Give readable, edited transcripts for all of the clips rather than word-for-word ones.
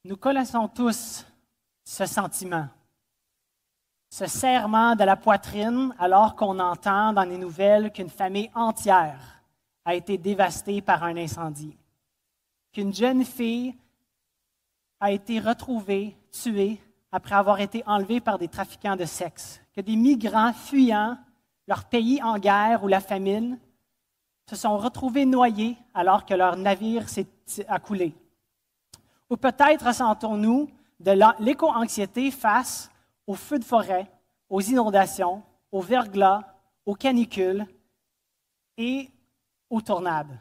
Nous connaissons tous ce sentiment, ce serrement de la poitrine alors qu'on entend dans les nouvelles qu'une famille entière a été dévastée par un incendie, qu'une jeune fille a été retrouvée, tuée, après avoir été enlevée par des trafiquants de sexe, que des migrants fuyant leur pays en guerre ou la famine se sont retrouvés noyés alors que leur navire a coulé. Ou peut-être ressentons-nous de l'éco-anxiété face aux feux de forêt, aux inondations, aux verglas, aux canicules et aux tornades.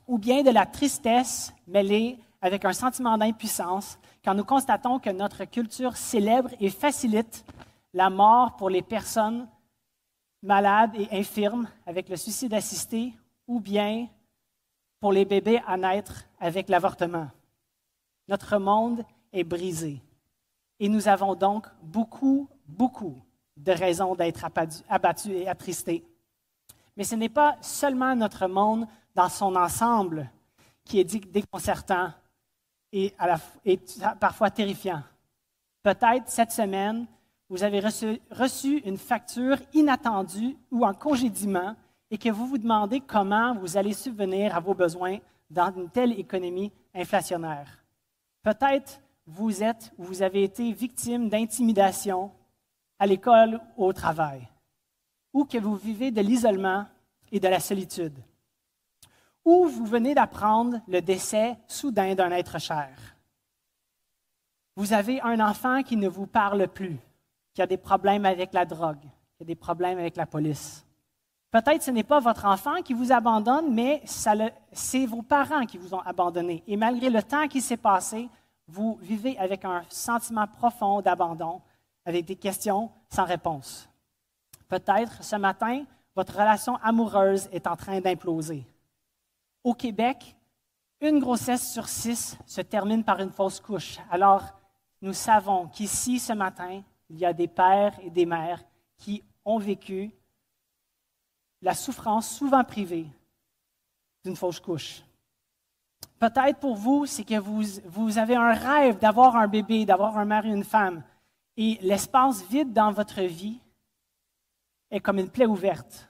Ou bien de la tristesse mêlée avec un sentiment d'impuissance quand nous constatons que notre culture célèbre et facilite la mort pour les personnes malades et infirmes avec le suicide assisté ou bien pour les bébés à naître avec l'avortement. Notre monde est brisé et nous avons donc beaucoup de raisons d'être abattus et attristés. Mais ce n'est pas seulement notre monde dans son ensemble qui est déconcertant et parfois terrifiant. Peut-être cette semaine, vous avez reçu une facture inattendue ou un congédiement et que vous vous demandez comment vous allez subvenir à vos besoins dans une telle économie inflationnaire. Peut-être vous avez été victime d'intimidation à l'école ou au travail, ou que vous vivez de l'isolement et de la solitude, ou vous venez d'apprendre le décès soudain d'un être cher. Vous avez un enfant qui ne vous parle plus, qui a des problèmes avec la drogue, qui a des problèmes avec la police. Peut-être ce n'est pas votre enfant qui vous abandonne, mais c'est vos parents qui vous ont abandonné. Et malgré le temps qui s'est passé, vous vivez avec un sentiment profond d'abandon, avec des questions sans réponse. Peut-être ce matin, votre relation amoureuse est en train d'imploser. Au Québec, une grossesse sur 6 se termine par une fausse couche. Alors, nous savons qu'ici, ce matin, il y a des pères et des mères qui ont vécu la souffrance souvent privée d'une fausse couche. Peut-être pour vous, c'est que vous avez un rêve d'avoir un bébé, d'avoir un mari et une femme, et l'espace vide dans votre vie est comme une plaie ouverte.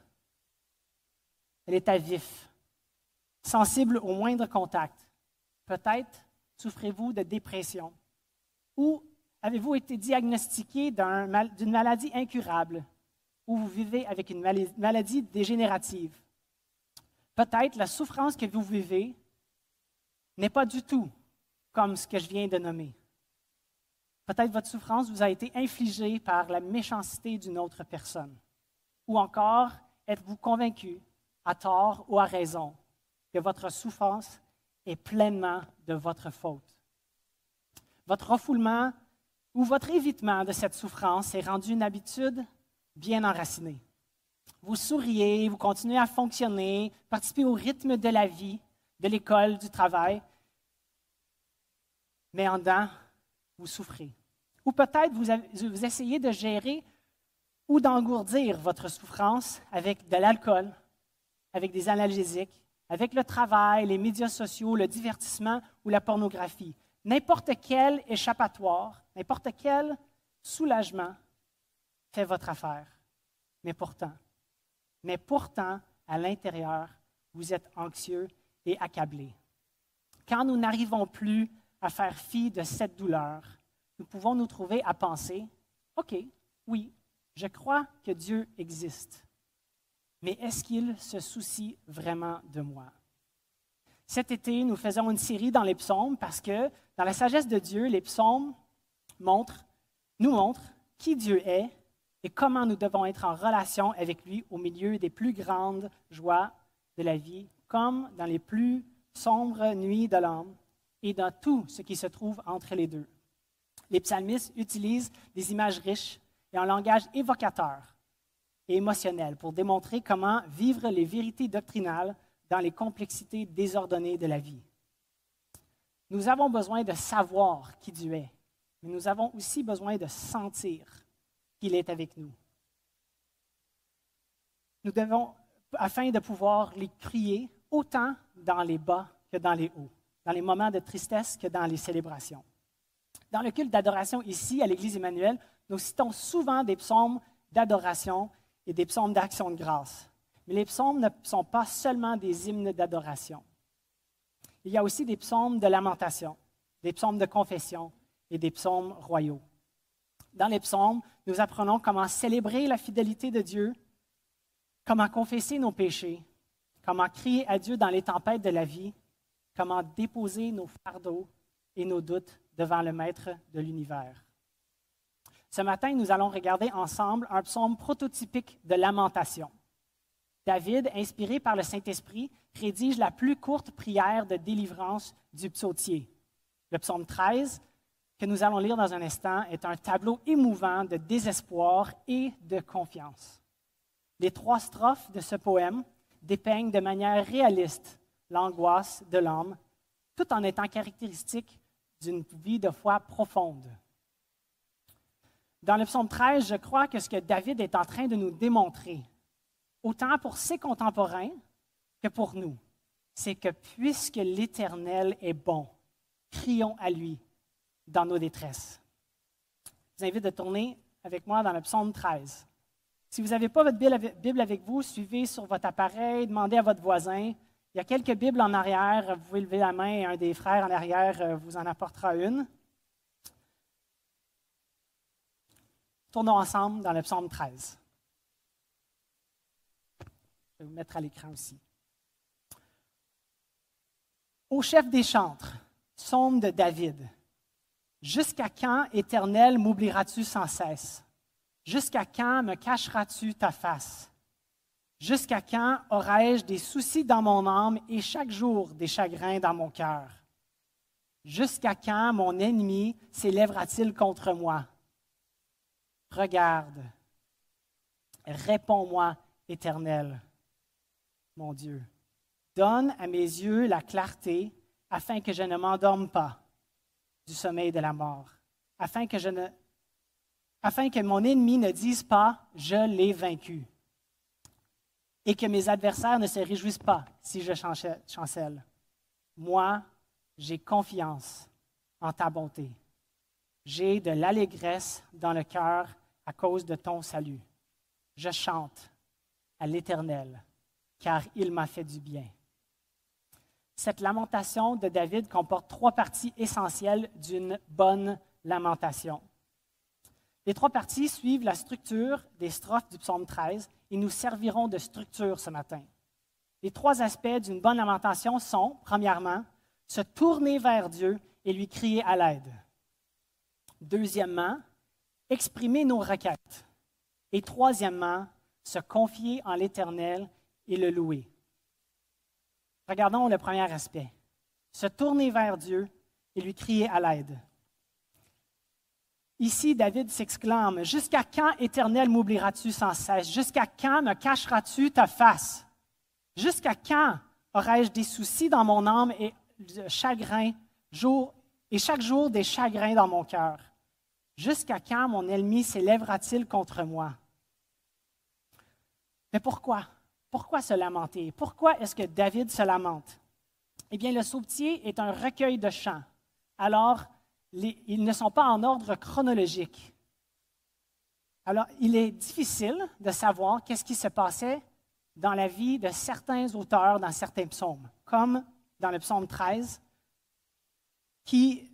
Elle est à vif, sensible au moindre contact. Peut-être souffrez-vous de dépression ou avez-vous été diagnostiqué d'une maladie incurable ou vous vivez avec une maladie dégénérative. Peut-être la souffrance que vous vivez n'est pas du tout comme ce que je viens de nommer. Peut-être votre souffrance vous a été infligée par la méchanceté d'une autre personne. Ou encore, êtes-vous convaincu, à tort ou à raison, que votre souffrance est pleinement de votre faute. Votre refoulement ou votre évitement de cette souffrance est rendu une habitude bien enracinée. Vous souriez, vous continuez à fonctionner, participez au rythme de la vie, de l'école, du travail, mais en dedans, vous souffrez. Ou peut-être vous essayez de gérer ou d'engourdir votre souffrance avec de l'alcool, avec des analgésiques, avec le travail, les médias sociaux, le divertissement ou la pornographie. N'importe quel échappatoire, n'importe quel soulagement fait votre affaire. Mais pourtant, à l'intérieur, vous êtes anxieux et accablé. Quand nous n'arrivons plus à faire fi de cette douleur, nous pouvons nous trouver à penser, « OK, oui, je crois que Dieu existe, mais est-ce qu'il se soucie vraiment de moi? » Cet été, nous faisons une série dans les psaumes parce que dans la sagesse de Dieu, les psaumes nous montrent qui Dieu est et comment nous devons être en relation avec lui au milieu des plus grandes joies de la vie, comme dans les plus sombres nuits de l'âme et dans tout ce qui se trouve entre les deux. Les psalmistes utilisent des images riches et un langage évocateur et émotionnel pour démontrer comment vivre les vérités doctrinales dans les complexités désordonnées de la vie. Nous avons besoin de savoir qui Dieu est, mais nous avons aussi besoin de sentir qu'il est avec nous. Nous devons, afin de pouvoir les crier autant dans les bas que dans les hauts. dans les moments de tristesse que dans les célébrations. Dans le culte d'adoration ici, à l'Église Emmanuel, nous citons souvent des psaumes d'adoration et des psaumes d'action de grâce. Mais les psaumes ne sont pas seulement des hymnes d'adoration. Il y a aussi des psaumes de lamentation, des psaumes de confession et des psaumes royaux. Dans les psaumes, nous apprenons comment célébrer la fidélité de Dieu, comment confesser nos péchés, comment crier à Dieu dans les tempêtes de la vie, comment déposer nos fardeaux et nos doutes devant le Maître de l'univers. Ce matin, nous allons regarder ensemble un psaume prototypique de lamentation. David, inspiré par le Saint-Esprit, rédige la plus courte prière de délivrance du psautier. Le psaume 13, que nous allons lire dans un instant, est un tableau émouvant de désespoir et de confiance. Les 3 strophes de ce poème dépeignent de manière réaliste l'angoisse de l'âme, tout en étant caractéristique d'une vie de foi profonde. Dans le psaume 13, je crois que ce que David est en train de nous démontrer, autant pour ses contemporains que pour nous, c'est que puisque l'Éternel est bon, crions à lui dans nos détresses. Je vous invite de tourner avec moi dans le psaume 13. Si vous n'avez pas votre Bible avec vous, suivez sur votre appareil, demandez à votre voisin. Il y a quelques Bibles en arrière. Vous pouvez lever la main et un des frères en arrière vous en apportera une. Tournons ensemble dans le psaume 13. Je vais vous mettre à l'écran aussi. Ô chef des chantres, psaume de David. Jusqu'à quand, Éternel, m'oublieras-tu sans cesse? Jusqu'à quand me cacheras-tu ta face? Jusqu'à quand aurai-je des soucis dans mon âme et chaque jour des chagrins dans mon cœur? Jusqu'à quand mon ennemi s'élèvera-t-il contre moi? Regarde, réponds-moi, Éternel, mon Dieu. Donne à mes yeux la clarté afin que je ne m'endorme pas du sommeil de la mort, afin que mon ennemi ne dise pas « je l'ai vaincu » et que mes adversaires ne se réjouissent pas si je chancelle. Moi, j'ai confiance en ta bonté. J'ai de l'allégresse dans le cœur à cause de ton salut. Je chante à l'Éternel, car il m'a fait du bien. Cette lamentation de David comporte 3 parties essentielles d'une bonne lamentation. Les 3 parties suivent la structure des strophes du psaume 13 et nous serviront de structure ce matin. Les 3 aspects d'une bonne lamentation sont, premièrement, se tourner vers Dieu et lui crier à l'aide. Deuxièmement, exprimer nos requêtes. Et troisièmement, se confier en l'Éternel et le louer. Regardons le premier aspect. Se tourner vers Dieu et lui crier à l'aide. Ici, David s'exclame, « Jusqu'à quand, Éternel, m'oublieras-tu sans cesse? Jusqu'à quand me cacheras-tu ta face? Jusqu'à quand aurai-je des soucis dans mon âme et chaque jour des chagrins dans mon cœur? Jusqu'à quand mon ennemi s'élèvera-t-il contre moi? » Mais pourquoi? Pourquoi se lamenter? Pourquoi est-ce que David se lamente? Eh bien, le psautier est un recueil de chants. Alors, ils ne sont pas en ordre chronologique. Alors, il est difficile de savoir qu'est-ce qui se passait dans la vie de certains auteurs dans certains psaumes, comme dans le psaume 13, qui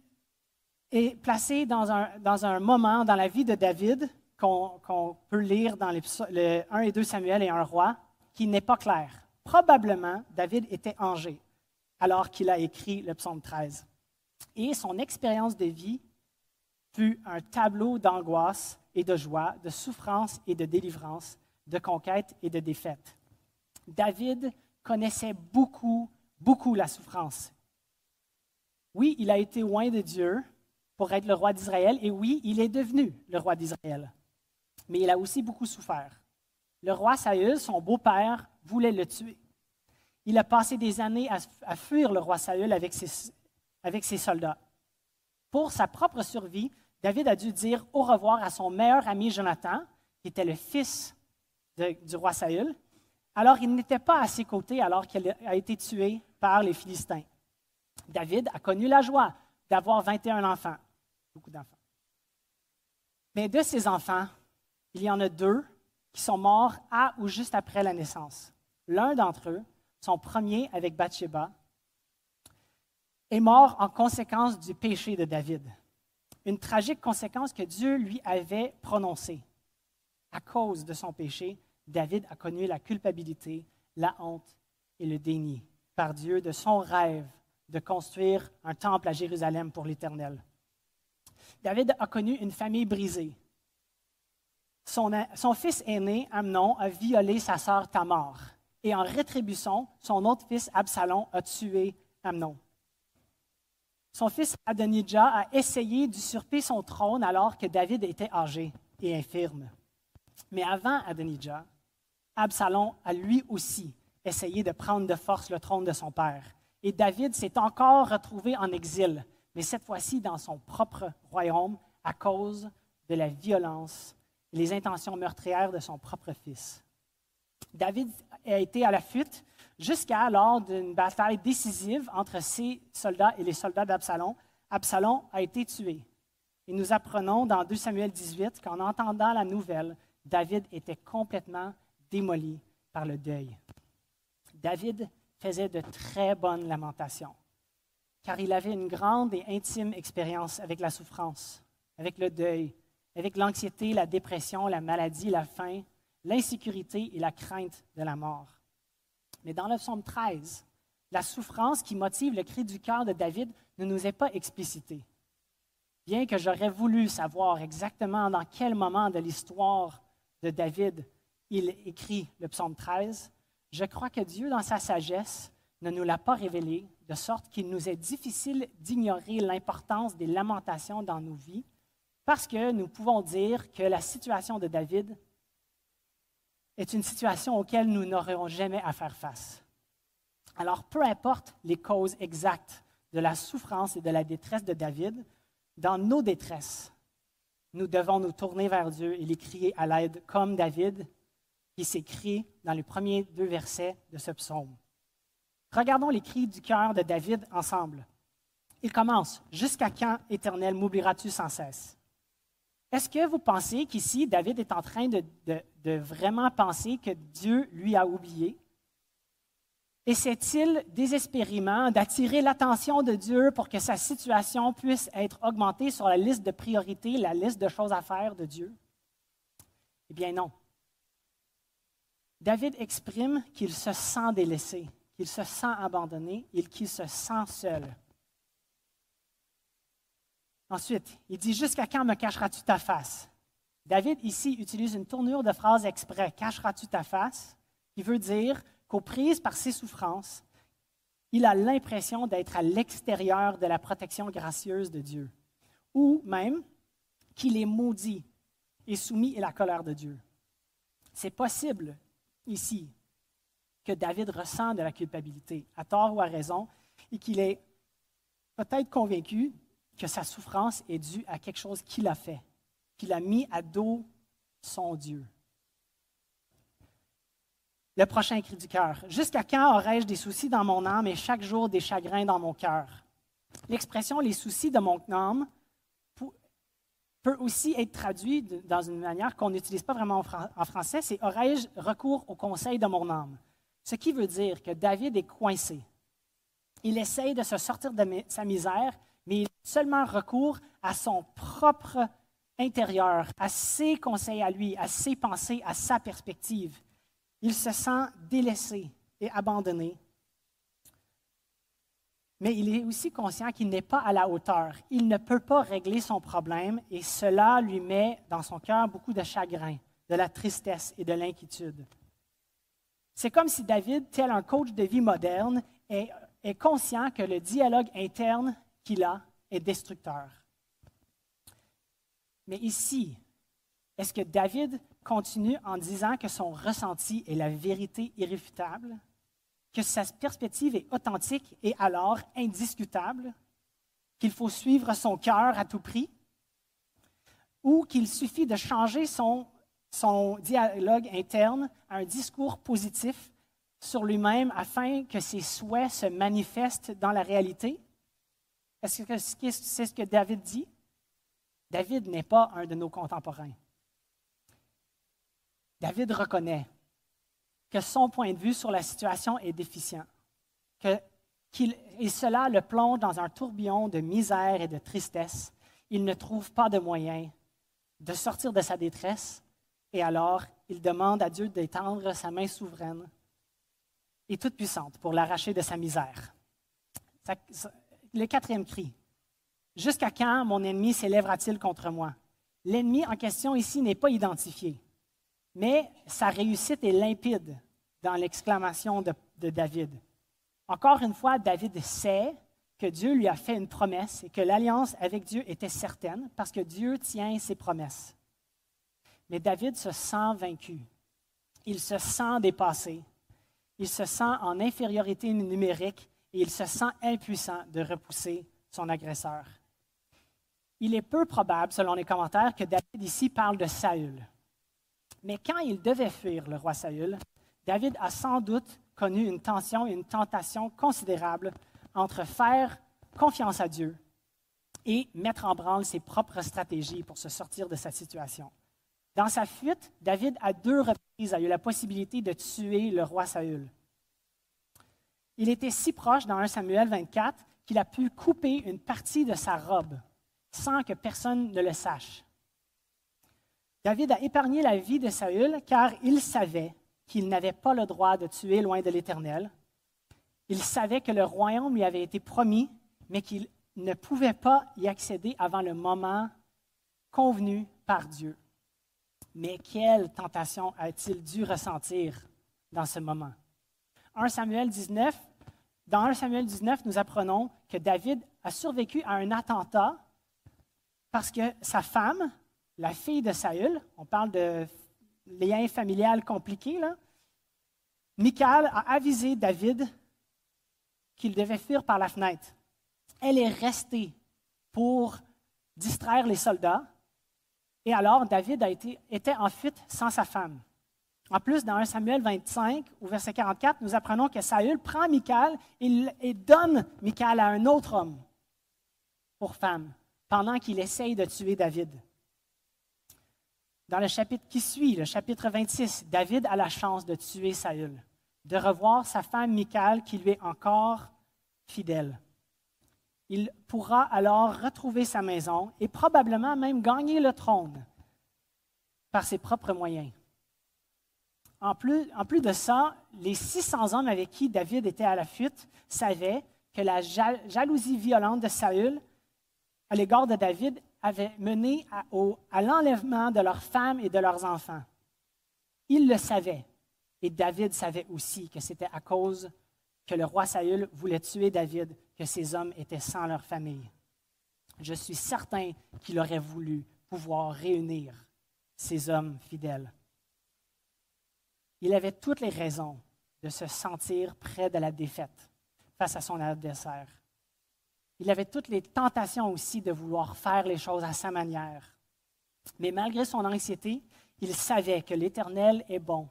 est placé dans un moment dans la vie de David qu'on peut lire dans le 1 et 2 Samuel et 1 Roi, qui n'est pas clair. Probablement, David était âgé alors qu'il a écrit le psaume 13. Et son expérience de vie fut un tableau d'angoisse et de joie, de souffrance et de délivrance, de conquête et de défaite. David connaissait beaucoup la souffrance. Oui, il a été loin de Dieu pour être le roi d'Israël, et oui, il est devenu le roi d'Israël. Mais il a aussi beaucoup souffert. Le roi Saül, son beau-père, voulait le tuer. Il a passé des années à fuir le roi Saül avec ses soldats. Pour sa propre survie, David a dû dire au revoir à son meilleur ami Jonathan, qui était le fils du roi Saül. Alors, il n'était pas à ses côtés alors qu'il a été tué par les Philistins. David a connu la joie d'avoir 21 enfants, beaucoup d'enfants. Mais de ces enfants, il y en a 2 qui sont morts à ou juste après la naissance. L'un d'entre eux, son premier avec Bathsheba, est mort en conséquence du péché de David. Une tragique conséquence que Dieu lui avait prononcée. À cause de son péché, David a connu la culpabilité, la honte et le déni par Dieu de son rêve de construire un temple à Jérusalem pour l'Éternel. David a connu une famille brisée. Son fils aîné, Amnon, a violé sa sœur Tamar. Et en rétribution, son autre fils, Absalom, a tué Amnon. Son fils Adonijah a essayé d'usurper son trône alors que David était âgé et infirme. Mais avant Adonijah, Absalom a lui aussi essayé de prendre de force le trône de son père. Et David s'est encore retrouvé en exil, mais cette fois-ci dans son propre royaume à cause de la violence et les intentions meurtrières de son propre fils. David a été à la fuite jusqu'à lors d'une bataille décisive entre ses soldats et les soldats d'Absalom. Absalom a été tué. Et nous apprenons dans 2 Samuel 18 qu'en entendant la nouvelle, David était complètement démoli par le deuil. David faisait de très bonnes lamentations, car il avait une grande et intime expérience avec la souffrance, avec le deuil, avec l'anxiété, la dépression, la maladie, la faim, l'insécurité et la crainte de la mort. Mais dans le psaume 13, la souffrance qui motive le cri du cœur de David ne nous est pas explicitée. Bien que j'aurais voulu savoir exactement dans quel moment de l'histoire de David il écrit le psaume 13, je crois que Dieu, dans sa sagesse, ne nous l'a pas révélé, de sorte qu'il nous est difficile d'ignorer l'importance des lamentations dans nos vies, parce que nous pouvons dire que la situation de David est une situation auquel nous n'aurons jamais à faire face. Alors, peu importe les causes exactes de la souffrance et de la détresse de David, dans nos détresses, nous devons nous tourner vers Dieu et lui crier à l'aide comme David, qui s'écrit dans les premiers 2 versets de ce psaume. Regardons les cris du cœur de David ensemble. Il commence « Jusqu'à quand, Éternel, m'oublieras-tu sans cesse? » Est-ce que vous pensez qu'ici, David est en train de vraiment penser que Dieu lui a oublié? Essaie-t-il désespérément d'attirer l'attention de Dieu pour que sa situation puisse être augmentée sur la liste de priorités, la liste de choses à faire de Dieu? Eh bien non. David exprime qu'il se sent délaissé, qu'il se sent abandonné et qu'il se sent seul. Ensuite, il dit « Jusqu'à quand me cacheras-tu ta face? » David, ici, utilise une tournure de phrase exprès, « Cacheras-tu ta face? » qui veut dire qu'aux prises par ses souffrances, il a l'impression d'être à l'extérieur de la protection gracieuse de Dieu, ou même qu'il est maudit et soumis à la colère de Dieu. C'est possible, ici, que David ressent de la culpabilité, à tort ou à raison, et qu'il est peut-être convaincu que sa souffrance est due à quelque chose qu'il a fait, qu'il a mis à dos son Dieu. Le prochain cri du cœur. « Jusqu'à quand aurai-je des soucis dans mon âme et chaque jour des chagrins dans mon cœur? » L'expression « les soucis de mon âme » peut aussi être traduite dans une manière qu'on n'utilise pas vraiment en français, c'est « aurai-je recours au conseil de mon âme? » Ce qui veut dire que David est coincé. Il essaye de se sortir de sa misère, mais il a seulement recours à son propre intérieur, à ses conseils à lui, à ses pensées, à sa perspective. Il se sent délaissé et abandonné. Mais il est aussi conscient qu'il n'est pas à la hauteur. Il ne peut pas régler son problème et cela lui met dans son cœur beaucoup de chagrin, de la tristesse et de l'inquiétude. C'est comme si David, tel un coach de vie moderne, est conscient que le dialogue interne qu'il a est destructeur. Mais ici, est-ce que David continue en disant que son ressenti est la vérité irréfutable, que sa perspective est authentique et alors indiscutable, qu'il faut suivre son cœur à tout prix, ou qu'il suffit de changer son dialogue interne à un discours positif sur lui-même afin que ses souhaits se manifestent dans la réalité? Est-ce que c'est ce que David dit? David n'est pas un de nos contemporains. David reconnaît que son point de vue sur la situation est déficient, et cela le plonge dans un tourbillon de misère et de tristesse. Il ne trouve pas de moyen de sortir de sa détresse, et alors il demande à Dieu d'étendre sa main souveraine et toute puissante pour l'arracher de sa misère. Le quatrième cri. Jusqu'à quand mon ennemi s'élèvera-t-il contre moi? L'ennemi en question ici n'est pas identifié, mais sa réussite est limpide dans l'exclamation de David. Encore une fois, David sait que Dieu lui a fait une promesse et que l'alliance avec Dieu était certaine parce que Dieu tient ses promesses. Mais David se sent vaincu. Il se sent dépassé. Il se sent en infériorité numérique et il se sent impuissant de repousser son agresseur. Il est peu probable, selon les commentaires, que David ici parle de Saül. Mais quand il devait fuir le roi Saül, David a sans doute connu une tension et une tentation considérable entre faire confiance à Dieu et mettre en branle ses propres stratégies pour se sortir de sa situation. Dans sa fuite, David, à 2 reprises, a eu la possibilité de tuer le roi Saül. Il était si proche dans 1 Samuel 24 qu'il a pu couper une partie de sa robe sans que personne ne le sache. David a épargné la vie de Saül car il savait qu'il n'avait pas le droit de tuer loin de l'Éternel. Il savait que le royaume lui avait été promis, mais qu'il ne pouvait pas y accéder avant le moment convenu par Dieu. Mais quelle tentation a-t-il dû ressentir dans ce moment? Dans 1 Samuel 19, nous apprenons que David a survécu à un attentat parce que sa femme, la fille de Saül, on parle de liens familial compliqués, là, Michal a avisé David qu'il devait fuir par la fenêtre. Elle est restée pour distraire les soldats, et alors David était en fuite sans sa femme. En plus, dans 1 Samuel 25, au verset 44, nous apprenons que Saül prend Michal et donne Michal à un autre homme pour femme, pendant qu'il essaye de tuer David. Dans le chapitre qui suit, le chapitre 26, David a la chance de tuer Saül, de revoir sa femme Michal qui lui est encore fidèle. Il pourra alors retrouver sa maison et probablement même gagner le trône par ses propres moyens. En plus de ça, les 600 hommes avec qui David était à la fuite savaient que la jalousie violente de Saül à l'égard de David avait mené à l'enlèvement de leurs femmes et de leurs enfants. Ils le savaient, et David savait aussi que c'était à cause que le roi Saül voulait tuer David que ces hommes étaient sans leur famille. Je suis certain qu'il aurait voulu pouvoir réunir ces hommes fidèles. Il avait toutes les raisons de se sentir près de la défaite face à son adversaire. Il avait toutes les tentations aussi de vouloir faire les choses à sa manière. Mais malgré son anxiété, il savait que l'Éternel est bon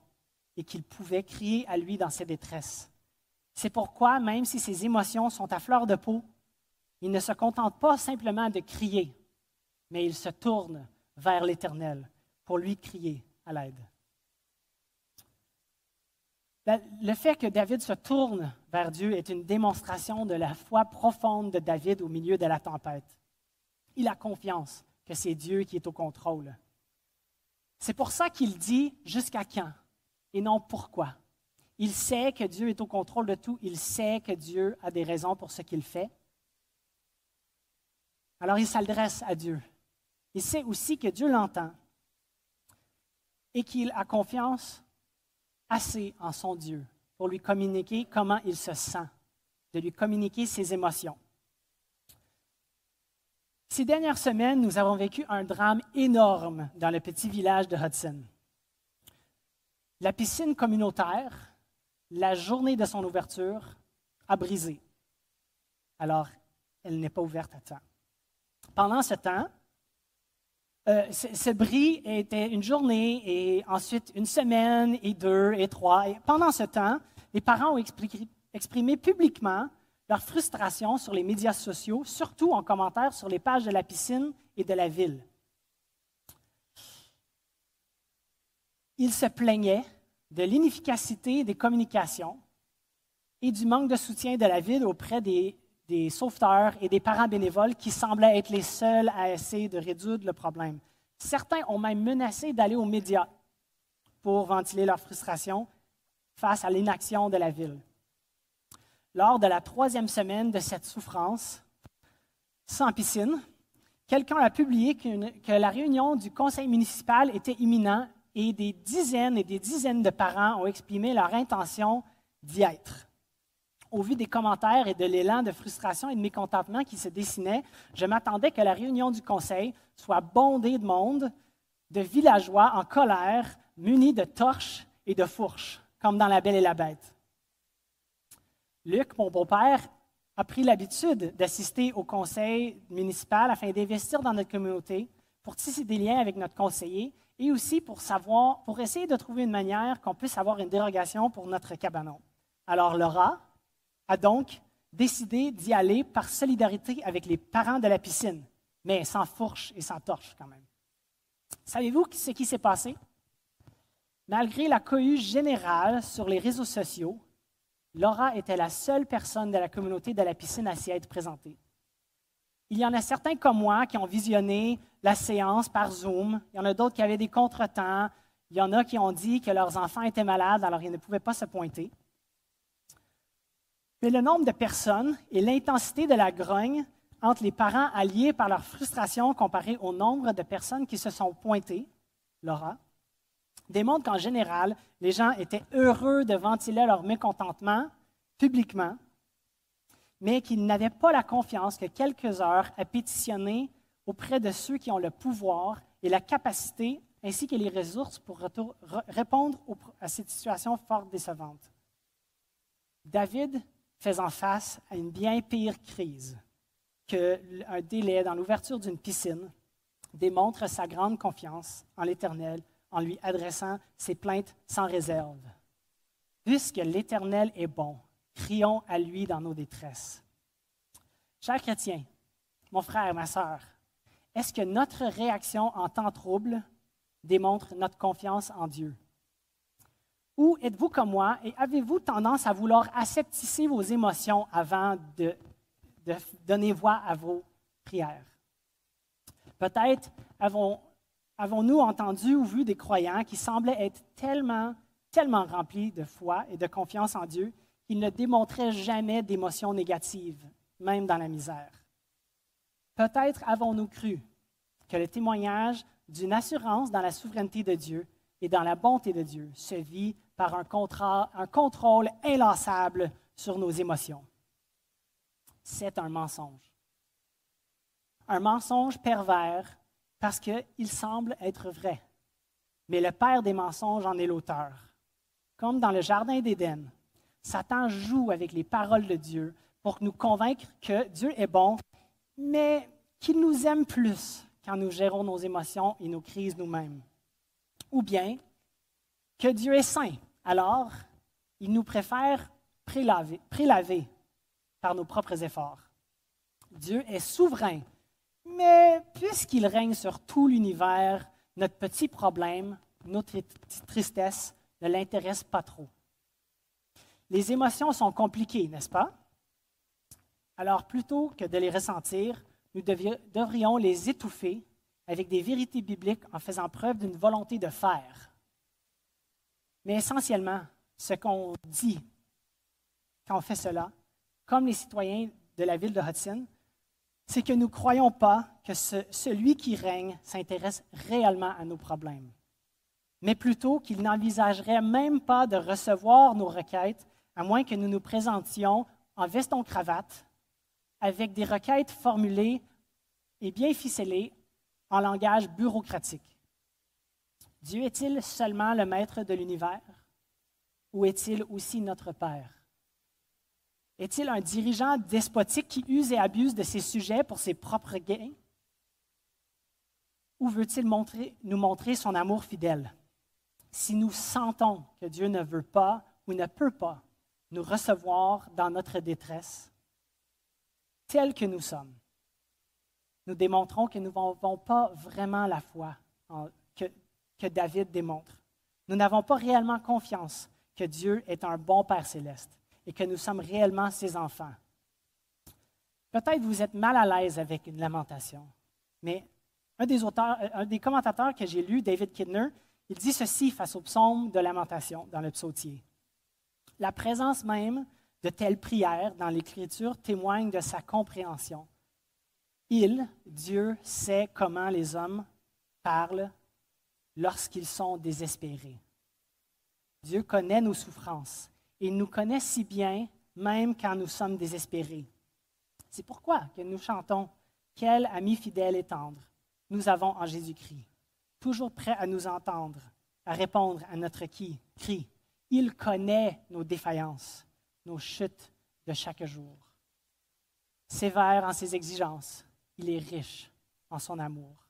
et qu'il pouvait crier à lui dans ses détresses. C'est pourquoi, même si ses émotions sont à fleur de peau, il ne se contente pas simplement de crier, mais il se tourne vers l'Éternel pour lui crier à l'aide. Le fait que David se tourne vers Dieu est une démonstration de la foi profonde de David au milieu de la tempête. Il a confiance que c'est Dieu qui est au contrôle. C'est pour ça qu'il dit « jusqu'à quand » et non « pourquoi ». Il sait que Dieu est au contrôle de tout. Il sait que Dieu a des raisons pour ce qu'il fait. Alors il s'adresse à Dieu. Il sait aussi que Dieu l'entend et qu'il a confiance assez en son Dieu pour lui communiquer comment il se sent, de lui communiquer ses émotions. Ces dernières semaines, nous avons vécu un drame énorme dans le petit village de Hudson. La piscine communautaire, la journée de son ouverture, a brisé. Alors, elle n'est pas ouverte à temps. Pendant ce temps, ce bris était une journée et ensuite une semaine et 2 et 3. Et pendant ce temps, les parents ont exprimé publiquement leur frustration sur les médias sociaux, surtout en commentaire sur les pages de la piscine et de la ville. Ils se plaignaient de l'inefficacité des communications et du manque de soutien de la ville auprès des sauveteurs et des parents bénévoles qui semblaient être les seuls à essayer de résoudre le problème. Certains ont même menacé d'aller aux médias pour ventiler leur frustration face à l'inaction de la ville. Lors de la 3e semaine de cette souffrance, sans piscine, quelqu'un a publié que la réunion du conseil municipal était imminente et des dizaines de parents ont exprimé leur intention d'y être. Au vu des commentaires et de l'élan de frustration et de mécontentement qui se dessinait, je m'attendais que la réunion du conseil soit bondée de monde, de villageois en colère, munis de torches et de fourches, comme dans La Belle et la Bête. Luc, mon beau-père, a pris l'habitude d'assister au conseil municipal afin d'investir dans notre communauté, pour tisser des liens avec notre conseiller et aussi pour essayer de trouver une manière qu'on puisse avoir une dérogation pour notre cabanon. Alors Laura a donc décidé d'y aller par solidarité avec les parents de la piscine, mais sans fourche et sans torche quand même. Savez-vous ce qui s'est passé? Malgré la cohue générale sur les réseaux sociaux, Laura était la seule personne de la communauté de la piscine à s'y être présentée. Il y en a certains comme moi qui ont visionné la séance par Zoom. Il y en a d'autres qui avaient des contretemps. Il y en a qui ont dit que leurs enfants étaient malades, alors ils ne pouvaient pas se pointer. Mais le nombre de personnes et l'intensité de la grogne entre les parents alliés par leur frustration comparé au nombre de personnes qui se sont pointées, Laura, démontre qu'en général, les gens étaient heureux de ventiler leur mécontentement publiquement, mais qu'ils n'avaient pas la confiance que quelques heures à pétitionner auprès de ceux qui ont le pouvoir et la capacité, ainsi que les ressources pour répondre à cette situation fort décevante. David faisant face à une bien pire crise qu'un délai dans l'ouverture d'une piscine, démontre sa grande confiance en l'Éternel en lui adressant ses plaintes sans réserve. Puisque l'Éternel est bon, crions à lui dans nos détresses. Chers chrétiens, mon frère, ma sœur, est-ce que notre réaction en temps trouble démontre notre confiance en Dieu? Ou êtes-vous comme moi et avez-vous tendance à vouloir aseptisser vos émotions avant de donner voix à vos prières? Peut-être avons-nous entendu ou vu des croyants qui semblaient être tellement remplis de foi et de confiance en Dieu qu'ils ne démontraient jamais d'émotions négatives, même dans la misère. Peut-être avons-nous cru que le témoignage d'une assurance dans la souveraineté de Dieu et dans la bonté de Dieu se vit par un contrôle inlassable sur nos émotions. C'est un mensonge. Un mensonge pervers parce qu'il semble être vrai. Mais le père des mensonges en est l'auteur. Comme dans le Jardin d'Éden, Satan joue avec les paroles de Dieu pour nous convaincre que Dieu est bon, mais qu'il nous aime plus quand nous gérons nos émotions et nos crises nous-mêmes. Ou bien que Dieu est saint, alors il nous préfère prélaver par nos propres efforts. Dieu est souverain, mais puisqu'il règne sur tout l'univers, notre petit problème, notre tristesse ne l'intéresse pas trop. Les émotions sont compliquées, n'est-ce pas? Alors plutôt que de les ressentir, nous devrions les étouffer avec des vérités bibliques en faisant preuve d'une volonté de faire. Mais essentiellement, ce qu'on dit quand on fait cela, comme les citoyens de la ville de Hudson, c'est que nous ne croyons pas que celui qui règne s'intéresse réellement à nos problèmes, mais plutôt qu'il n'envisagerait même pas de recevoir nos requêtes, à moins que nous nous présentions en veston-cravate, avec des requêtes formulées et bien ficelées en langage bureaucratique. Dieu est-il seulement le maître de l'univers ou est-il aussi notre Père? Est-il un dirigeant despotique qui use et abuse de ses sujets pour ses propres gains? Ou veut-il nous montrer son amour fidèle? Si nous sentons que Dieu ne veut pas ou ne peut pas nous recevoir dans notre détresse, tels que nous sommes, nous démontrons que nous n'avons pas vraiment la foi que David démontre. Nous n'avons pas réellement confiance que Dieu est un bon Père céleste et que nous sommes réellement ses enfants. Peut-être vous êtes mal à l'aise avec une lamentation, mais un des commentateurs que j'ai lu, David Kidner, il dit ceci face au psaume de lamentation dans le psautier. La présence même de telles prières dans l'Écriture témoigne de sa compréhension. Dieu, sait comment les hommes parlent lorsqu'ils sont désespérés. Dieu connaît nos souffrances et il nous connaît si bien même quand nous sommes désespérés. C'est pourquoi que nous chantons « Quel ami fidèle et tendre nous avons en Jésus-Christ, toujours prêt à nous entendre, à répondre à notre cri. Il connaît nos défaillances, nos chutes de chaque jour. Sévère en ses exigences, il est riche en son amour. »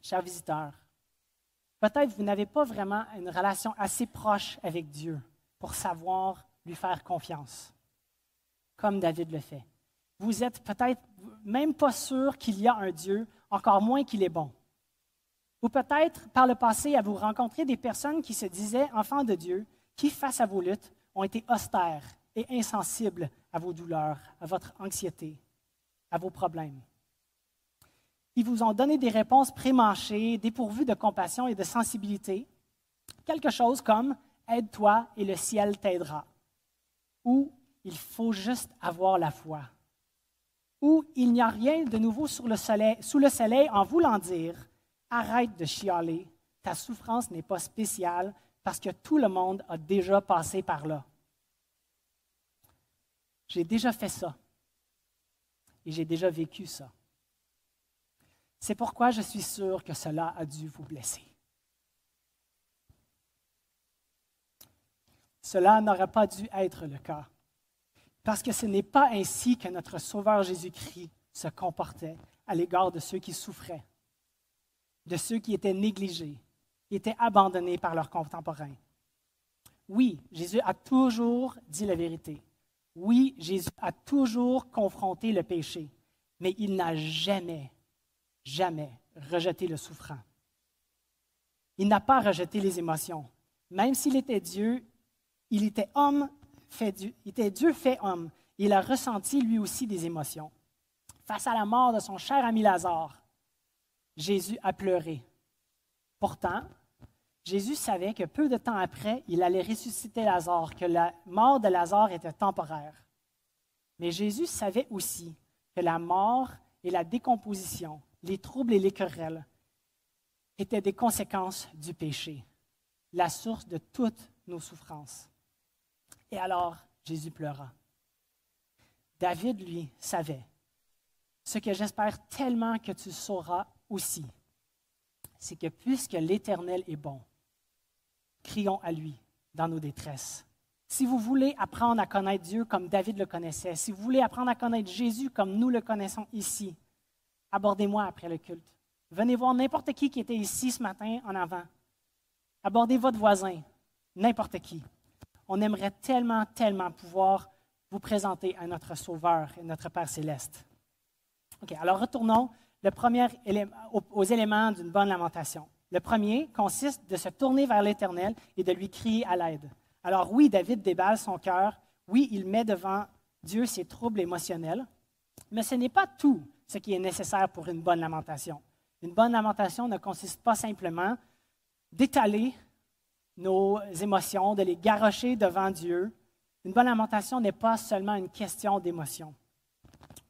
Chers visiteurs, peut-être vous n'avez pas vraiment une relation assez proche avec Dieu pour savoir lui faire confiance, comme David le fait. Vous êtes peut-être même pas sûr qu'il y a un Dieu, encore moins qu'il est bon. Ou peut-être, par le passé, avez-vous rencontré des personnes qui se disaient enfants de Dieu, qui, face à vos luttes, ont été austères et insensibles à vos douleurs, à votre anxiété, à vos problèmes. Ils vous ont donné des réponses prémâchées, dépourvues de compassion et de sensibilité. Quelque chose comme « aide-toi et le ciel t'aidera » ou « il faut juste avoir la foi » ou « il n'y a rien de nouveau sous le soleil en voulant dire « arrête de chialer, ta souffrance n'est pas spéciale parce que tout le monde a déjà passé par là. » J'ai déjà fait ça et j'ai déjà vécu ça. C'est pourquoi je suis sûr que cela a dû vous blesser. Cela n'aurait pas dû être le cas, parce que ce n'est pas ainsi que notre Sauveur Jésus-Christ se comportait à l'égard de ceux qui souffraient, de ceux qui étaient négligés, qui étaient abandonnés par leurs contemporains. Oui, Jésus a toujours dit la vérité. Oui, Jésus a toujours confronté le péché, mais il n'a jamais rejeté le souffrant. Il n'a pas rejeté les émotions. Même s'il était Dieu, il était Dieu fait homme. Il a ressenti lui aussi des émotions. Face à la mort de son cher ami Lazare, Jésus a pleuré. Pourtant, Jésus savait que peu de temps après, il allait ressusciter Lazare, que la mort de Lazare était temporaire. Mais Jésus savait aussi que la mort et la décomposition, les troubles et les querelles étaient des conséquences du péché, la source de toutes nos souffrances. Et alors, Jésus pleura. David, lui, savait. Ce que j'espère tellement que tu sauras aussi, c'est que puisque l'Éternel est bon, crions à lui dans nos détresses. Si vous voulez apprendre à connaître Dieu comme David le connaissait, si vous voulez apprendre à connaître Jésus comme nous le connaissons ici, abordez-moi après le culte. Venez voir n'importe qui était ici ce matin en avant. Abordez votre voisin, n'importe qui. On aimerait tellement, tellement pouvoir vous présenter à notre Sauveur et notre Père céleste. OK, alors retournons aux éléments d'une bonne lamentation. Le premier consiste de se tourner vers l'Éternel et de lui crier à l'aide. Alors oui, David déballe son cœur. Oui, il met devant Dieu ses troubles émotionnels. Mais ce n'est pas tout ce qui est nécessaire pour une bonne lamentation. Une bonne lamentation ne consiste pas simplement d'étaler nos émotions, de les garrocher devant Dieu. Une bonne lamentation n'est pas seulement une question d'émotion.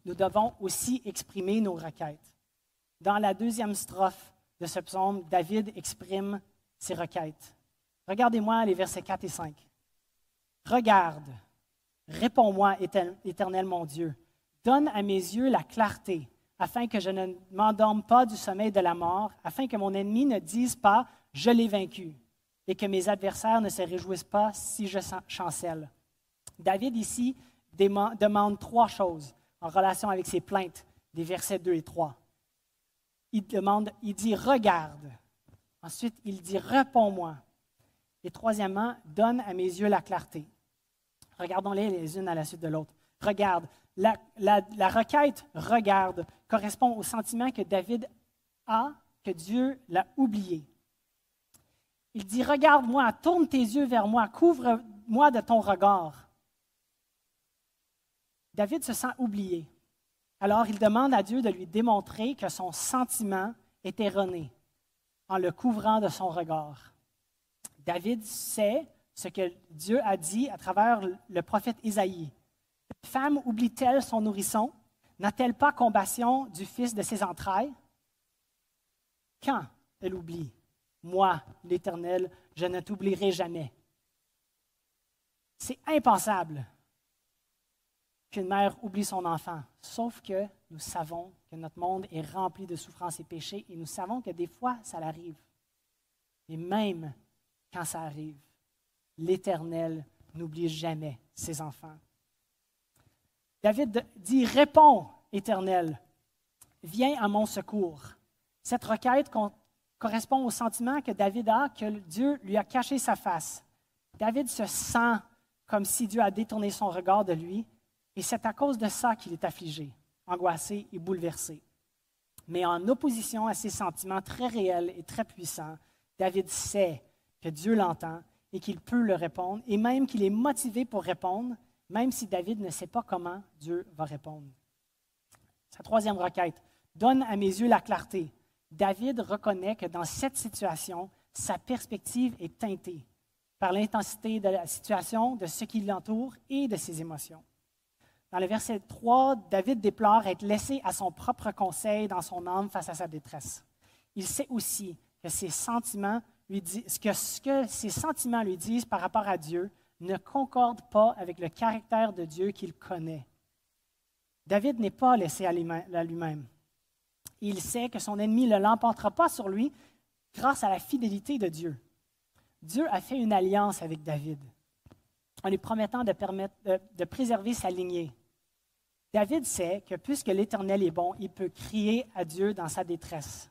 Nous devons aussi exprimer nos requêtes. Dans la deuxième strophe de ce psaume, David exprime ses requêtes. Regardez-moi les versets 4 et 5. « Regarde, réponds-moi, Éternel mon Dieu. Donne à mes yeux la clarté, afin que je ne m'endorme pas du sommeil de la mort, afin que mon ennemi ne dise pas « Je l'ai vaincu » et que mes adversaires ne se réjouissent pas si je chancelle. » David ici demande trois choses en relation avec ses plaintes des versets 2 et 3. Il dit « Regarde ». Ensuite, il dit « Réponds-moi ». Et troisièmement, « Donne à mes yeux la clarté ». Regardons-les les unes à la suite de l'autre. « Regarde ». La requête « regarde » correspond au sentiment que David a que Dieu l'a oublié. Il dit « Regarde-moi, tourne tes yeux vers moi, couvre-moi de ton regard. » David se sent oublié. Alors il demande à Dieu de lui démontrer que son sentiment est erroné en le couvrant de son regard. David sait ce que Dieu a dit à travers le prophète Isaïe. « Une femme oublie-t-elle son nourrisson? N'a-t-elle pas compassion du fils de ses entrailles? » Quand elle oublie, moi, l'Éternel, je ne t'oublierai jamais. C'est impensable qu'une mère oublie son enfant, sauf que nous savons que notre monde est rempli de souffrances et péchés et nous savons que des fois, ça l'arrive. Et même quand ça arrive, l'Éternel n'oublie jamais ses enfants. David dit « Réponds, Éternel, viens à mon secours. » Cette requête correspond au sentiment que David a que Dieu lui a caché sa face. David se sent comme si Dieu a détourné son regard de lui, et c'est à cause de ça qu'il est affligé, angoissé et bouleversé. Mais en opposition à ces sentiments très réels et très puissants, David sait que Dieu l'entend et qu'il peut le répondre, et même qu'il est motivé pour répondre, même si David ne sait pas comment Dieu va répondre. Sa troisième requête, « Donne à mes yeux la clarté. » David reconnaît que dans cette situation, sa perspective est teintée par l'intensité de la situation, de ce qui l'entoure et de ses émotions. Dans le verset 3, David déplore être laissé à son propre conseil dans son âme face à sa détresse. Il sait aussi que ce que ses sentiments lui disent par rapport à Dieu ne concorde pas avec le caractère de Dieu qu'il connaît. David n'est pas laissé à lui-même. Il sait que son ennemi ne l'emportera pas sur lui grâce à la fidélité de Dieu. Dieu a fait une alliance avec David en lui promettant de préserver sa lignée. David sait que puisque l'Éternel est bon, il peut crier à Dieu dans sa détresse.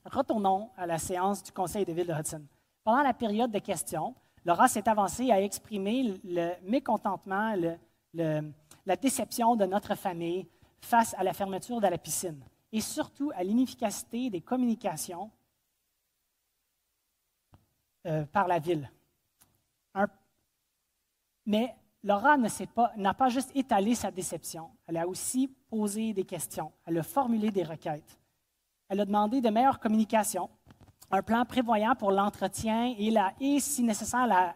Retournons à la séance du Conseil de ville de Hudson. Pendant la période de questions, Laura s'est avancée à exprimer le mécontentement, la déception de notre famille face à la fermeture de la piscine et surtout à l'inefficacité des communications par la ville. Mais Laura n'a pas juste étalé sa déception, elle a aussi posé des questions, elle a formulé des requêtes. Elle a demandé de meilleures communications, un plan prévoyant pour l'entretien et si nécessaire,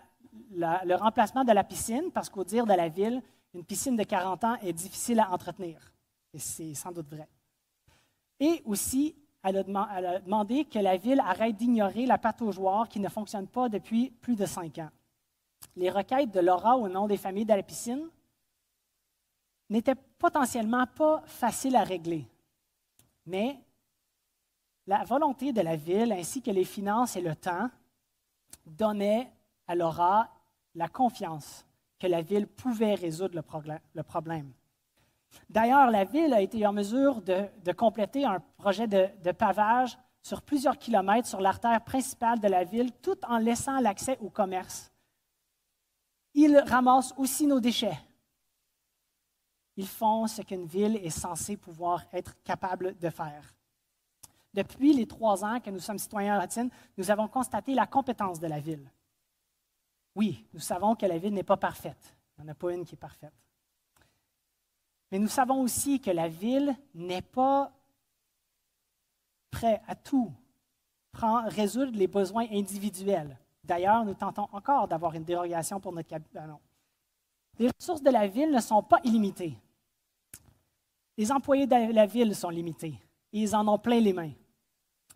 le remplacement de la piscine, parce qu'au dire de la ville, une piscine de 40 ans est difficile à entretenir. Et c'est sans doute vrai. Et aussi, elle a demandé que la ville arrête d'ignorer la pataugeoire qui ne fonctionne pas depuis plus de 5 ans. Les requêtes de Laura au nom des familles de la piscine n'étaient potentiellement pas faciles à régler. Mais la volonté de la ville, ainsi que les finances et le temps, donnaient à Laura la confiance que la ville pouvait résoudre le problème. D'ailleurs, la ville a été en mesure de compléter un projet de pavage sur plusieurs kilomètres sur l'artère principale de la ville, tout en laissant l'accès au commerce. Ils ramassent aussi nos déchets. Ils font ce qu'une ville est censée pouvoir être capable de faire. Depuis les 3 ans que nous sommes citoyens à Hudson, nous avons constaté la compétence de la ville. Oui, nous savons que la ville n'est pas parfaite. Il n'y en a pas une qui est parfaite. Mais nous savons aussi que la ville n'est pas prête à tout résoudre les besoins individuels. D'ailleurs, nous tentons encore d'avoir une dérogation pour notre cabinet. Les ressources de la ville ne sont pas illimitées. Les employés de la ville sont limités et ils en ont plein les mains.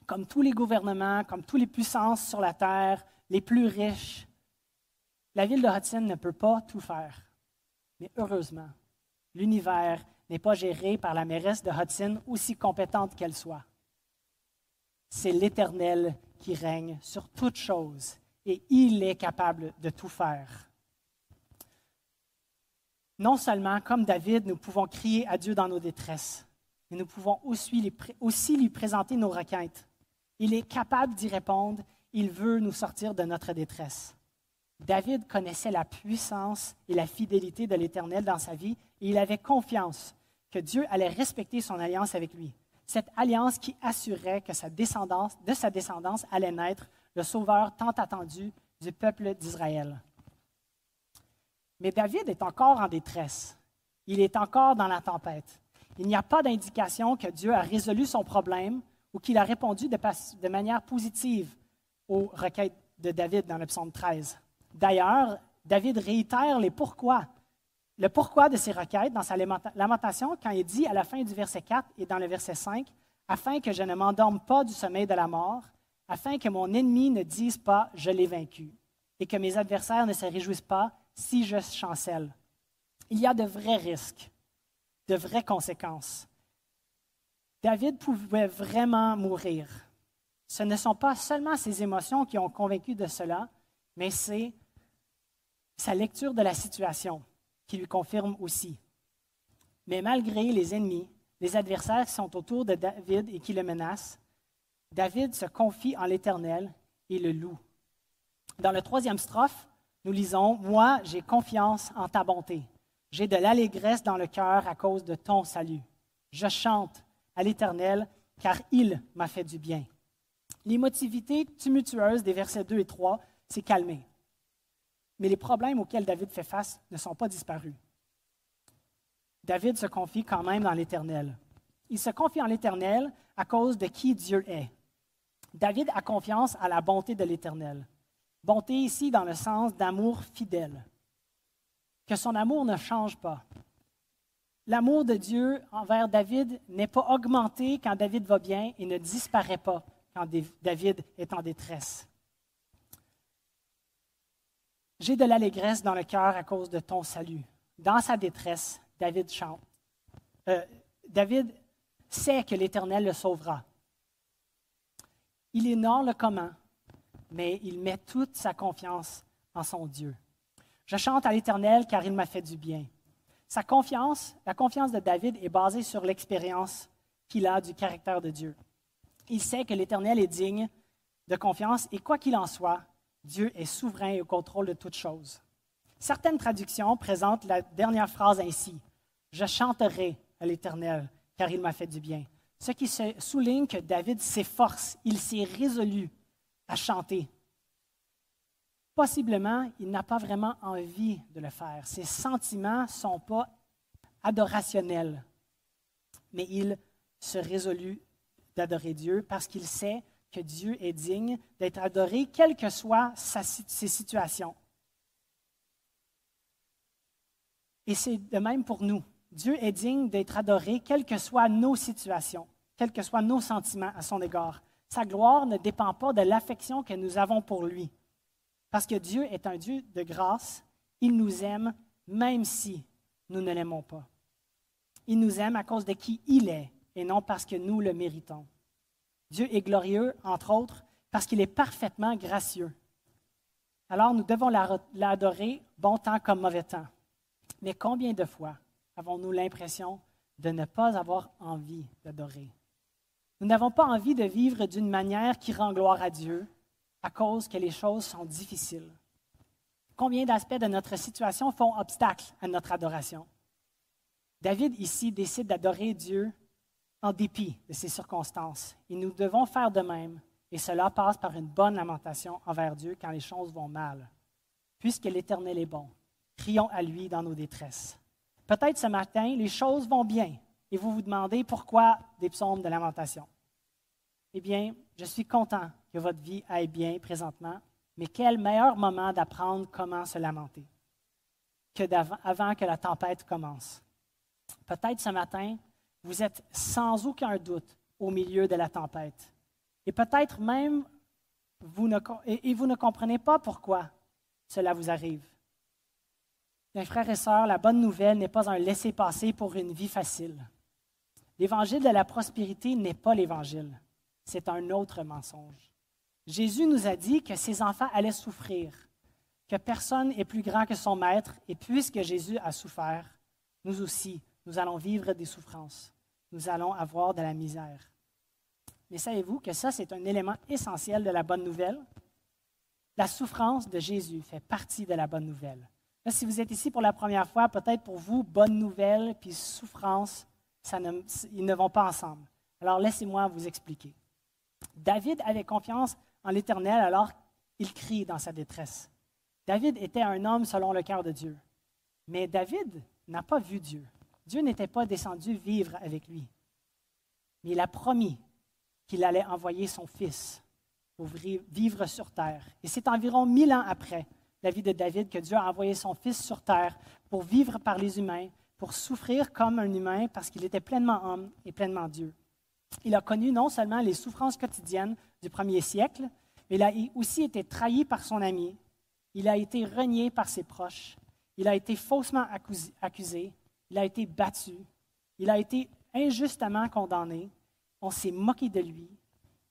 Comme tous les gouvernements, comme toutes les puissances sur la terre, les plus riches, la ville de Hudson ne peut pas tout faire. Mais heureusement, l'univers n'est pas géré par la mairesse de Hudson, aussi compétente qu'elle soit. C'est l'Éternel qui règne sur toutes choses et il est capable de tout faire. Non seulement, comme David, nous pouvons crier à Dieu dans nos détresses, mais nous pouvons aussi lui présenter nos requêtes. Il est capable d'y répondre, il veut nous sortir de notre détresse. David connaissait la puissance et la fidélité de l'Éternel dans sa vie Et il avait confiance que Dieu allait respecter son alliance avec lui. Cette alliance qui assurait que de sa descendance allait naître le sauveur tant attendu du peuple d'Israël. Mais David est encore en détresse. Il est encore dans la tempête. Il n'y a pas d'indication que Dieu a résolu son problème ou qu'il a répondu de manière positive aux requêtes de David dans le psaume 13. D'ailleurs, David réitère le pourquoi de ses requêtes dans sa lamentation quand il dit à la fin du verset 4 et dans le verset 5, « Afin que je ne m'endorme pas du sommeil de la mort, afin que mon ennemi ne dise pas « je l'ai vaincu » et que mes adversaires ne se réjouissent pas si je chancelle. » Il y a de vrais risques, de vraies conséquences. David pouvait vraiment mourir. Ce ne sont pas seulement ses émotions qui ont convaincu de cela, mais c'est sa lecture de la situation qui lui confirme aussi. Mais malgré les ennemis, les adversaires qui sont autour de David et qui le menacent, David se confie en l'Éternel et le loue. Dans le 3e strophe, nous lisons « Moi, j'ai confiance en ta bonté. J'ai de l'allégresse dans le cœur à cause de ton salut. Je chante à l'Éternel, car il m'a fait du bien. » L'émotivité tumultueuse des versets 2 et 3 s'est calmée. Mais les problèmes auxquels David fait face ne sont pas disparus. David se confie quand même dans l'Éternel. Il se confie en l'Éternel à cause de qui Dieu est. David a confiance à la bonté de l'Éternel. Bonté ici dans le sens d'amour fidèle. Que son amour ne change pas. L'amour de Dieu envers David n'est pas augmenté quand David va bien et ne disparaît pas quand David est en détresse. J'ai de l'allégresse dans le cœur à cause de ton salut. Dans sa détresse, David chante. David sait que l'Éternel le sauvera. Il ignore le comment, mais il met toute sa confiance en son Dieu. Je chante à l'Éternel car il m'a fait du bien. La confiance de David est basée sur l'expérience qu'il a du caractère de Dieu. Il sait que l'Éternel est digne de confiance et quoi qu'il en soit, Dieu est souverain et au contrôle de toutes choses. Certaines traductions présentent la dernière phrase ainsi. « Je chanterai à l'Éternel, car il m'a fait du bien. » Ce qui souligne que David s'efforce, il s'est résolu à chanter. Possiblement, il n'a pas vraiment envie de le faire. Ses sentiments ne sont pas adorationnels, mais il se résolut d'adorer Dieu parce qu'il sait que Dieu est digne d'être adoré, quelles que soient ses situations. Et c'est de même pour nous. Dieu est digne d'être adoré, quelles que soient nos situations, quels que soient nos sentiments à son égard. Sa gloire ne dépend pas de l'affection que nous avons pour lui. Parce que Dieu est un Dieu de grâce, il nous aime même si nous ne l'aimons pas. Il nous aime à cause de qui il est et non parce que nous le méritons. Dieu est glorieux, entre autres, parce qu'il est parfaitement gracieux. Alors nous devons l'adorer bon temps comme mauvais temps. Mais combien de fois avons-nous l'impression de ne pas avoir envie d'adorer? Nous n'avons pas envie de vivre d'une manière qui rend gloire à Dieu à cause que les choses sont difficiles. Combien d'aspects de notre situation font obstacle à notre adoration? David ici décide d'adorer Dieu en dépit de ces circonstances. Et nous devons faire de même, et cela passe par une bonne lamentation envers Dieu quand les choses vont mal. Puisque l'Éternel est bon, crions à lui dans nos détresses. Peut-être ce matin, les choses vont bien, et vous vous demandez pourquoi des psaumes de lamentation. Eh bien, je suis content que votre vie aille bien présentement, mais quel meilleur moment d'apprendre comment se lamenter que avant que la tempête commence. Peut-être ce matin, vous êtes sans aucun doute au milieu de la tempête. Et peut-être même, vous ne comprenez pas pourquoi cela vous arrive. Mes frères et sœurs, la bonne nouvelle n'est pas un laissez-passer pour une vie facile. L'évangile de la prospérité n'est pas l'évangile. C'est un autre mensonge. Jésus nous a dit que ses enfants allaient souffrir, que personne n'est plus grand que son maître, et puisque Jésus a souffert, nous aussi, nous allons vivre des souffrances. Nous allons avoir de la misère. Mais savez-vous que ça, c'est un élément essentiel de la bonne nouvelle? La souffrance de Jésus fait partie de la bonne nouvelle. Là, si vous êtes ici pour la première fois, peut-être pour vous, bonne nouvelle puis souffrance, ils ne vont pas ensemble. Alors, laissez-moi vous expliquer. David avait confiance en l'Éternel alors qu'il crie dans sa détresse. David était un homme selon le cœur de Dieu. Mais David n'a pas vu Dieu. Dieu n'était pas descendu vivre avec lui. Mais il a promis qu'il allait envoyer son fils pour vivre sur terre. Et c'est environ 1000 ans après la vie de David que Dieu a envoyé son fils sur terre pour vivre par les humains, pour souffrir comme un humain parce qu'il était pleinement homme et pleinement Dieu. Il a connu non seulement les souffrances quotidiennes du premier siècle, mais il a aussi été trahi par son ami. Il a été renié par ses proches. Il a été faussement accusé. Il a été battu. Il a été injustement condamné. On s'est moqué de lui.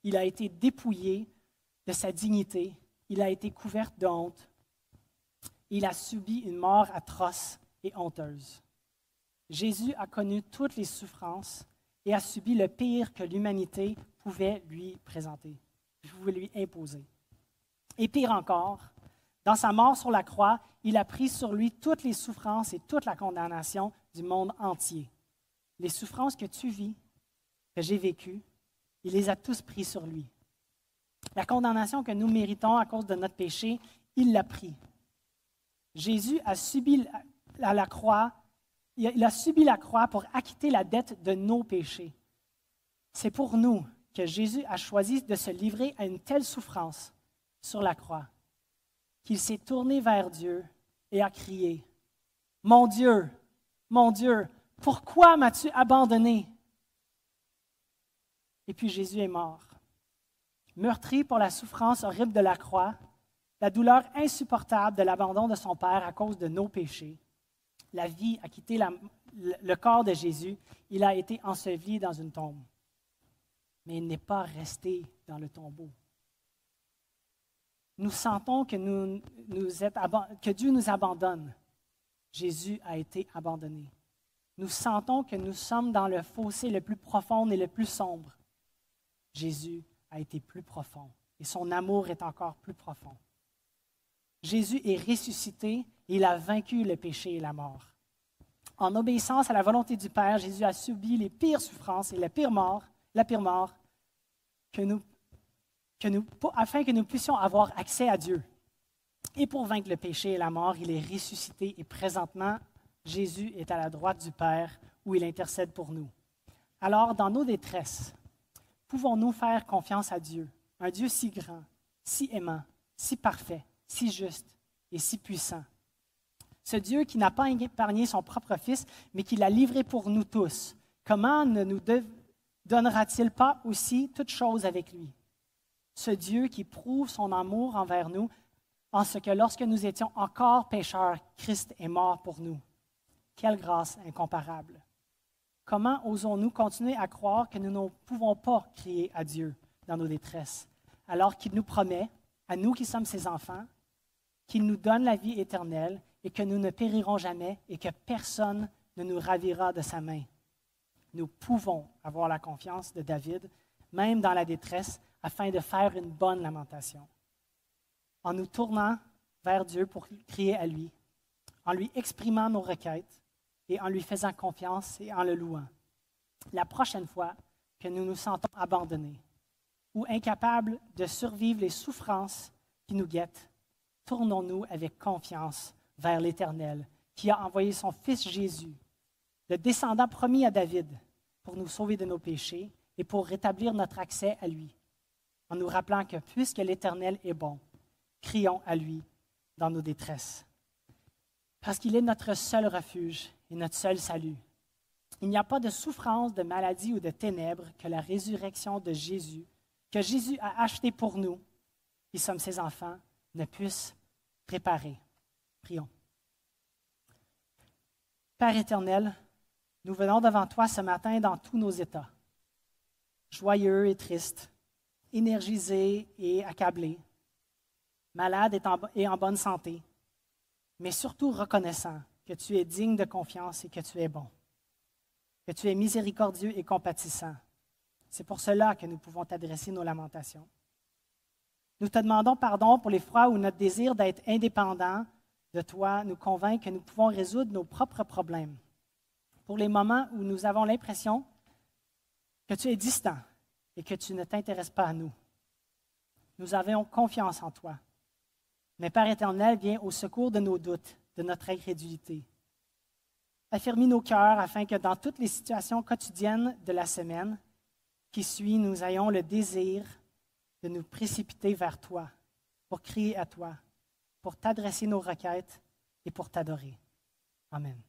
Il a été dépouillé de sa dignité. Il a été couvert de honte. Il a subi une mort atroce et honteuse. Jésus a connu toutes les souffrances et a subi le pire que l'humanité pouvait lui présenter, pouvait lui imposer. Et pire encore, dans sa mort sur la croix, il a pris sur lui toutes les souffrances et toute la condamnation du monde entier. Les souffrances que tu vis, que j'ai vécues, il les a tous pris sur lui. La condamnation que nous méritons à cause de notre péché, il l'a pris. Jésus a subi la croix, il a subi la croix pour acquitter la dette de nos péchés. C'est pour nous que Jésus a choisi de se livrer à une telle souffrance sur la croix qu'il s'est tourné vers Dieu et a crié, « Mon Dieu, pourquoi m'as-tu abandonné? » Et puis Jésus est mort. Meurtri pour la souffrance horrible de la croix, la douleur insupportable de l'abandon de son Père à cause de nos péchés, la vie a quitté le corps de Jésus, il a été enseveli dans une tombe. Mais il n'est pas resté dans le tombeau. Nous sentons que Dieu nous abandonne. Jésus a été abandonné. Nous sentons que nous sommes dans le fossé le plus profond et le plus sombre. Jésus a été plus profond et son amour est encore plus profond. Jésus est ressuscité et il a vaincu le péché et la mort. En obéissance à la volonté du Père, Jésus a subi les pires souffrances et la pire mort afin que nous puissions avoir accès à Dieu. Et pour vaincre le péché et la mort, il est ressuscité et présentement, Jésus est à la droite du Père où il intercède pour nous. Alors, dans nos détresses, pouvons-nous faire confiance à Dieu, un Dieu si grand, si aimant, si parfait, si juste et si puissant? Ce Dieu qui n'a pas épargné son propre Fils, mais qui l'a livré pour nous tous, comment ne nous donnera-t-il pas aussi toutes choses avec lui? Ce Dieu qui prouve son amour envers nous en ce que lorsque nous étions encore pécheurs, Christ est mort pour nous. Quelle grâce incomparable! Comment osons-nous continuer à croire que nous ne pouvons pas crier à Dieu dans nos détresses, alors qu'il nous promet, à nous qui sommes ses enfants, qu'il nous donne la vie éternelle et que nous ne périrons jamais et que personne ne nous ravira de sa main? Nous pouvons avoir la confiance de David, même dans la détresse, afin de faire une bonne lamentation. En nous tournant vers Dieu pour crier à lui, en lui exprimant nos requêtes et en lui faisant confiance et en le louant. La prochaine fois que nous nous sentons abandonnés ou incapables de survivre les souffrances qui nous guettent, tournons-nous avec confiance vers l'Éternel, qui a envoyé son Fils Jésus, le descendant promis à David, pour nous sauver de nos péchés et pour rétablir notre accès à lui, en nous rappelant que puisque l'Éternel est bon, crions à lui dans nos détresses. Parce qu'il est notre seul refuge et notre seul salut. Il n'y a pas de souffrance, de maladie ou de ténèbres que la résurrection de Jésus, que Jésus a acheté pour nous, qui sommes ses enfants, ne puisse réparer. Prions. Père éternel, nous venons devant toi ce matin dans tous nos états, joyeux et tristes, énergisés et accablés, malades et en bonne santé, mais surtout reconnaissants que tu es digne de confiance et que tu es bon, que tu es miséricordieux et compatissant. C'est pour cela que nous pouvons t'adresser nos lamentations. Nous te demandons pardon pour les fois où notre désir d'être indépendant de toi nous convainc que nous pouvons résoudre nos propres problèmes. Pour les moments où nous avons l'impression que tu es distant et que tu ne t'intéresses pas à nous, nous avons confiance en toi. Mais Père éternel, viens au secours de nos doutes, de notre incrédulité. Affermis nos cœurs afin que dans toutes les situations quotidiennes de la semaine qui suit, nous ayons le désir de nous précipiter vers toi, pour crier à toi, pour t'adresser nos requêtes et pour t'adorer. Amen.